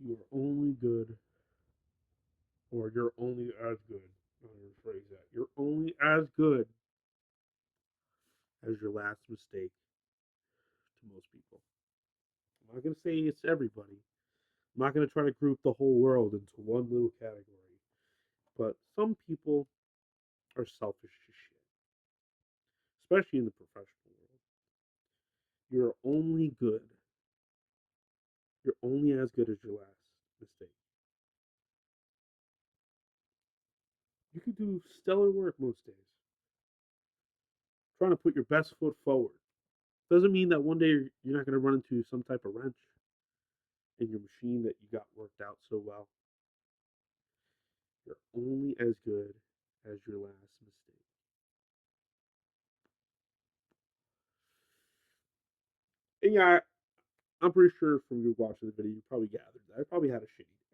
You are only good, or you're only as good. I'm going to rephrase that. You're only as good as your last mistake to most people. I'm not going to say it's everybody. I'm not going to try to group the whole world into one little category. But some people are selfish as shit, especially in the professional world. You're only good. You're only as good as your last mistake. You could do stellar work most days, trying to put your best foot forward. Doesn't mean that one day you're not going to run into some type of wrench in your machine that you got worked out so well. You're only as good as your last mistake. And yeah, I'm pretty sure from you watching the video, you probably gathered that I probably had a shitty day.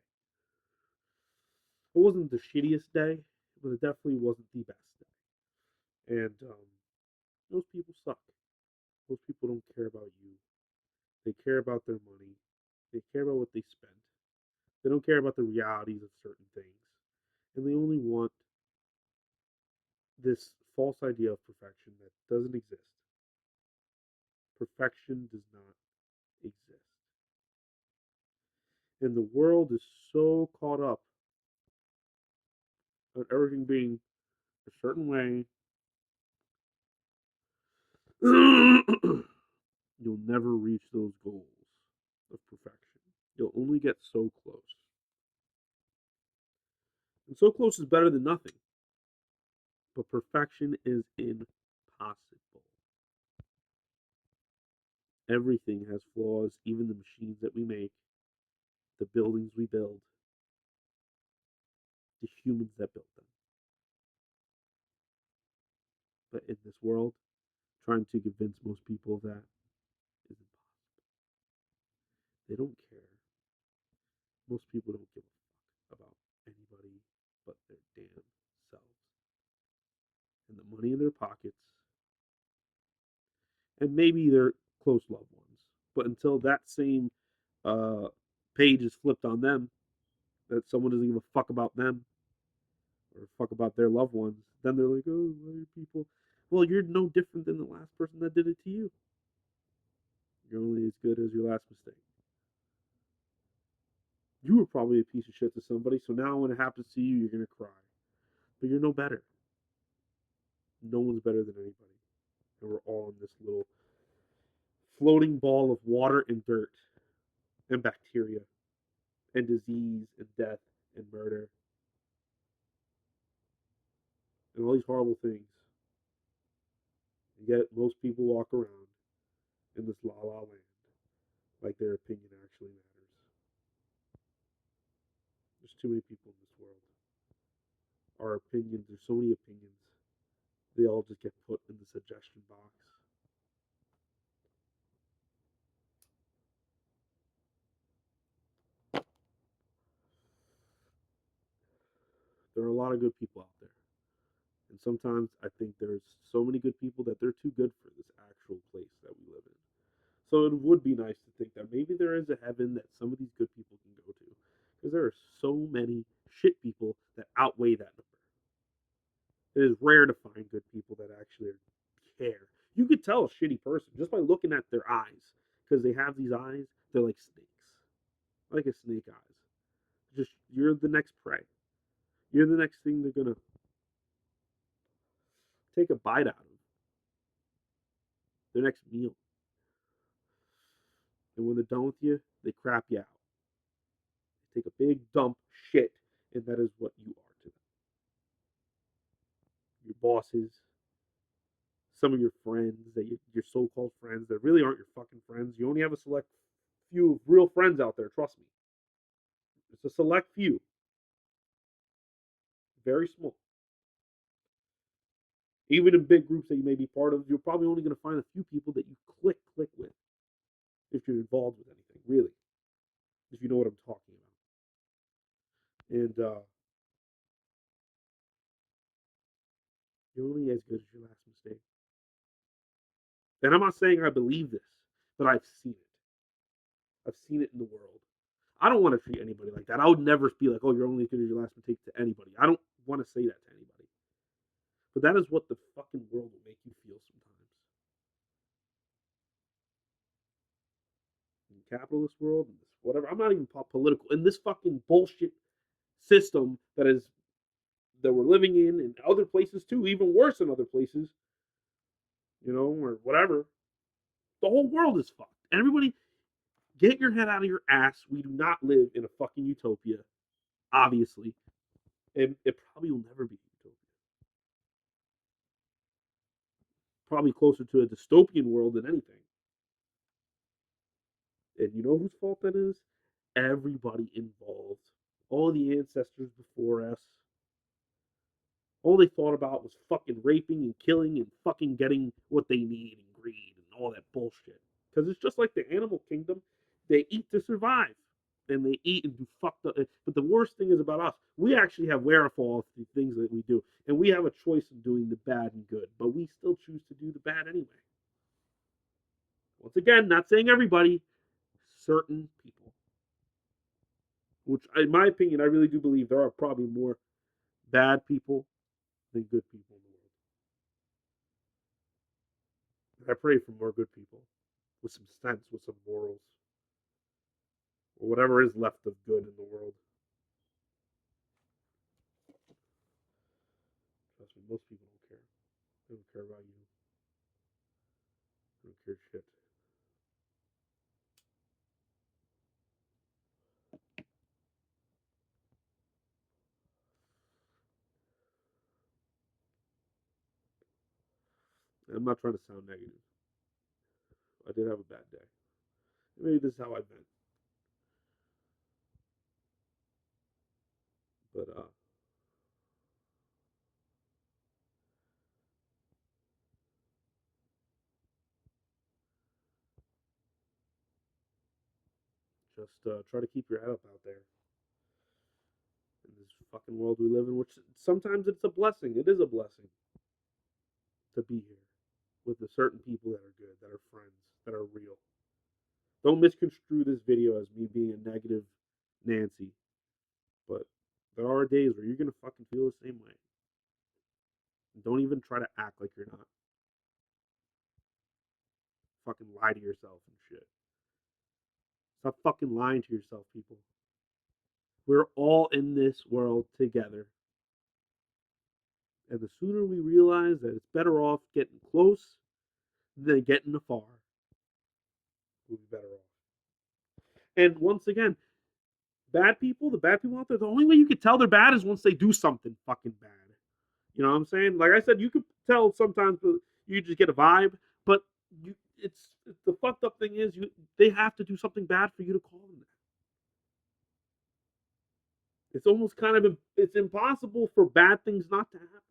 It wasn't the shittiest day, but it definitely wasn't the best day. And most people suck. Most people don't care about you. They care about their money. They care about what they spend. They don't care about the realities of certain things. And they only want this false idea of perfection that doesn't exist. Perfection does not exist. And the world is so caught up on everything being a certain way, you'll never reach those goals of perfection. You'll only get so close. And so close is better than nothing. But perfection is impossible. Everything has flaws, even the machines that we make, the buildings we build, the humans that built them. But in this world, trying to convince most people of that is impossible. They don't care. Most people don't give a fuck about anybody but their damn selves and the money in their pockets and maybe their close loved ones. But until that same uh, page is flipped on them, that someone doesn't give a fuck about them or fuck about their loved ones, then they're like, oh, why are people? Well, you're no different than the last person that did it to you. You're only as good as your last mistake. You were probably a piece of shit to somebody, so now when it happens to you, you're gonna cry. But you're no better. No one's better than anybody. And we're all in this little floating ball of water and dirt and bacteria and disease and death and murder and all these horrible things. And yet most people walk around in this la la land like their opinion actually matters. There's too many people in this world. Our opinions, there's so many opinions. They all just get put in the suggestion box. There are a lot of good people out there. And sometimes I think there's so many good people that they're too good for this actual place that we live in. So it would be nice to think that maybe there is a heaven that some of these good people can go to. Because there are so many shit people that outweigh that number. It is rare to find good people that actually care. You could tell a shitty person just by looking at their eyes. Because they have these eyes, they're like snakes. Like a snake eyes. Just, you're the next prey. You're the next thing they're going to take a bite out of. Their next meal. And when they're done with you, they crap you out. They take a big dump shit, and that is what you are to them. Your bosses, some of your friends, your so-called friends that really aren't your fucking friends. You only have a select few of real friends out there. Trust me, it's a select few, very small. Even in big groups that you may be part of, you're probably only going to find a few people that you click with if you're involved with anything, really, if you know what I'm talking about. And you're only as good as your last mistake. And I'm not saying I believe this, but I've seen it. I've seen it in the world. I don't want to treat anybody like that. I would never be like, oh, you're only as good as your last mistake to anybody. I don't want to say that to anybody. But that is what the fucking world will make you feel sometimes. In the capitalist world, in this whatever, I'm not even political. In this fucking bullshit system that we're living in other places too, even worse in other places, or whatever. The whole world is fucked. Everybody, get your head out of your ass. We do not live in a fucking utopia, obviously. It probably will never be a utopia. Probably closer to a dystopian world than anything. And you know whose fault that is? Everybody involved. All the ancestors before us. All they thought about was fucking raping and killing and fucking getting what they need and greed and all that bullshit. Because it's just like the animal kingdom. They eat to survive. And they eat and do fucked up. But the worst thing is about us. We actually have wherewithal to the things that we do. And we have a choice of doing the bad and good. But we still choose to do the bad anyway. Once again, not saying everybody, certain people. Which, in my opinion, I really do believe there are probably more bad people than good people in the world. And I pray for more good people with some sense, with some morals, or whatever is left of good in the world. Trust me, most people don't care. They don't care about you. They don't care shit. And I'm not trying to sound negative. I did have a bad day. Maybe this is how I've been. But just try to keep your head up out there in this fucking world we live in, which sometimes it's a blessing. It is a blessing to be here with the certain people that are good, that are friends, that are real. Don't misconstrue this video as me being a negative Nancy, but there are days where you're gonna fucking feel the same way. Don't even try to act like you're not. Fucking lie to yourself and shit. Stop fucking lying to yourself, people. We're all in this world together. And the sooner we realize that it's better off getting close than getting afar, we'll be better off. And once again, the bad people out there, the only way you can tell they're bad is once they do something fucking bad. You know what I'm saying? Like I said, you could tell sometimes, but you just get a vibe. But it's the fucked up thing is they have to do something bad for you to call them that. It's almost kind of it's impossible for bad things not to happen.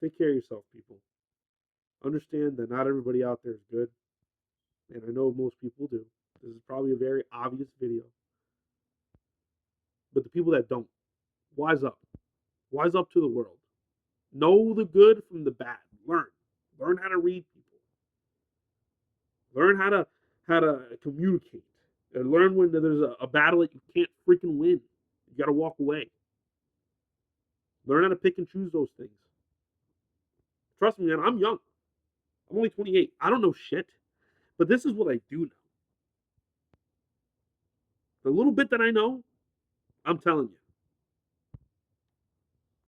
Take care of yourself, people. Understand that not everybody out there is good, and I know most people do. This is probably a very obvious video, but the people that don't, wise up. Wise up to the world. Know the good from the bad. Learn how to read people. Learn how to communicate. And learn when there's a battle that you can't freaking win. You got to walk away. Learn how to pick and choose those things. Trust me, man. I'm young. I'm only 28. I don't know shit, but this is what I do know. The little bit that I know, I'm telling you.